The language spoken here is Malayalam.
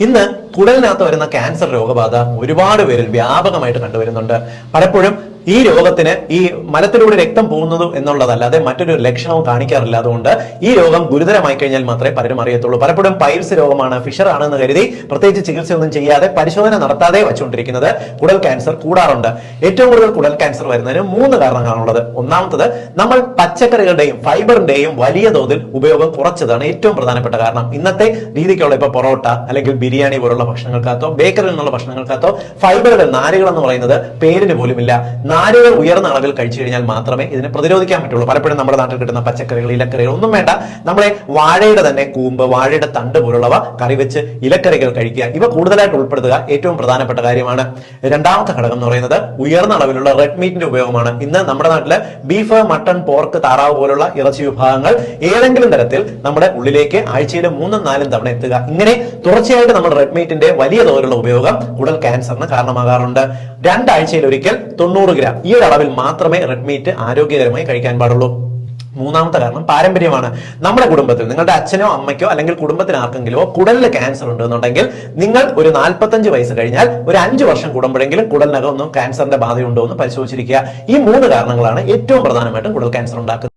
ഇന്ന് കുടലിനകത്ത് വരുന്ന ക്യാൻസർ രോഗബാധ ഒരുപാട് പേരിൽ വ്യാപകമായിട്ട് കണ്ടുവരുന്നുണ്ട്. പലപ്പോഴും ഈ രോഗത്തിന് ഈ മലത്തിലൂടെ രക്തം പോകുന്നത് എന്നുള്ളതല്ലാതെ മറ്റൊരു ലക്ഷണവും കാണിക്കാറില്ല. അതുകൊണ്ട് ഈ രോഗം ഗുരുതരമായി കഴിഞ്ഞാൽ മാത്രമേ പലരും അറിയത്തുള്ളൂ. പലപ്പോഴും പൈൽസ് രോഗമാണ്, ഫിഷർ ആണെന്ന് കരുതി പ്രത്യേകിച്ച് ചികിത്സയൊന്നും ചെയ്യാതെ പരിശോധന നടത്താതെ വെച്ചുകൊണ്ടിരിക്കുന്നത് കുടൽ ക്യാൻസർ കൂടാറുണ്ട്. ഏറ്റവും കൂടുതൽ കുടൽ ക്യാൻസർ വരുന്നതിന് 3 കാരണങ്ങളാണുള്ളത്. ഒന്നാമത്തത്, നമ്മൾ പച്ചക്കറികളുടെയും ഫൈബറിന്റെയും വലിയ തോതിൽ ഉപയോഗം കുറച്ചതാണ് ഏറ്റവും പ്രധാനപ്പെട്ട കാരണം. ഇന്നത്തെ രീതിക്കുള്ള ഇപ്പൊ പൊറോട്ട അല്ലെങ്കിൽ ബിരിയാണി പോലുള്ള ഭക്ഷണങ്ങൾക്കകത്തോ ബേക്കറിൽ നിന്നുള്ള ഭക്ഷണങ്ങൾക്കകത്തോ ഫൈബറുകൾ, നാരുകൾ എന്ന് പറയുന്നത് പേരിന് പോലുമില്ല. നാരുകൾ ഉയർന്ന അളവിൽ കഴിച്ചു കഴിഞ്ഞാൽ മാത്രമേ ഇതിനെ പ്രതിരോധിക്കാൻ പറ്റുള്ളൂ. പലപ്പോഴും നമ്മുടെ നാട്ടിൽ കിട്ടുന്ന പച്ചക്കറികൾ, ഇലക്കറികൾ ഒന്നും വേണ്ട, നമ്മളെ വാഴയുടെ തന്നെ കൂമ്പ്, വാഴയുടെ തണ്ട് പോലുള്ളവ കറി വെച്ച് ഇലക്കറികൾ കഴിക്കുക, ഇവ കൂടുതലായിട്ട് ഉൾപ്പെടുത്തുക ഏറ്റവും പ്രധാനപ്പെട്ട കാര്യമാണ്. രണ്ടാമത്തെ ഘടകം എന്ന് പറയുന്നത് ഉയർന്ന അളവിലുള്ള റെഡ് മീറ്റിന്റെ ഉപയോഗമാണ്. ഇന്ന് നമ്മുടെ നാട്ടില് ബീഫ്, മട്ടൺ, പോർക്ക്, താറാവ് പോലുള്ള ഇറച്ചി വിഭാഗങ്ങൾ ഏതെങ്കിലും തരത്തിൽ നമ്മുടെ ഉള്ളിലേക്ക് ആഴ്ചയിൽ 3-4 തവണ എത്തുക. ഇങ്ങനെ തുടർച്ചയായിട്ട് നമ്മൾ റെഡ് മീറ്റിന്റെ വലിയ തോതിലുള്ള ഉപയോഗം കുടൽ ക്യാൻസറിന് കാരണമാകാറുണ്ട്. 2 ആഴ്ചയിൽ ഒരിക്കൽ 90 ഗ്രാം ഈ ഒരു അളവിൽ മാത്രമേ റെഡ് മീറ്റ് ആരോഗ്യകരമായി കഴിക്കാൻ പാടുള്ളൂ. മൂന്നാമത്തെ കാരണം പാരമ്പര്യമാണ്. നമ്മുടെ കുടുംബത്തിൽ നിങ്ങളുടെ അച്ഛനോ അമ്മയ്ക്കോ അല്ലെങ്കിൽ കുടുംബത്തിന് ആർക്കെങ്കിലോ കുടലിന് ക്യാൻസർ ഉണ്ടെന്നുണ്ടെങ്കിൽ നിങ്ങൾ ഒരു 45 വയസ്സ് കഴിഞ്ഞാൽ ഒരു 5 വർഷം കൂടുമ്പോഴെങ്കിലും കുടലിനകം ഒന്നും ക്യാൻസറിന്റെ ബാധയുണ്ടോ എന്ന് പരിശോധിച്ചിരിക്കുക. ഈ 3 കാരണങ്ങളാണ് ഏറ്റവും പ്രധാനമായിട്ടും കുടൽ ക്യാൻസർ ഉണ്ടാക്കുന്നത്.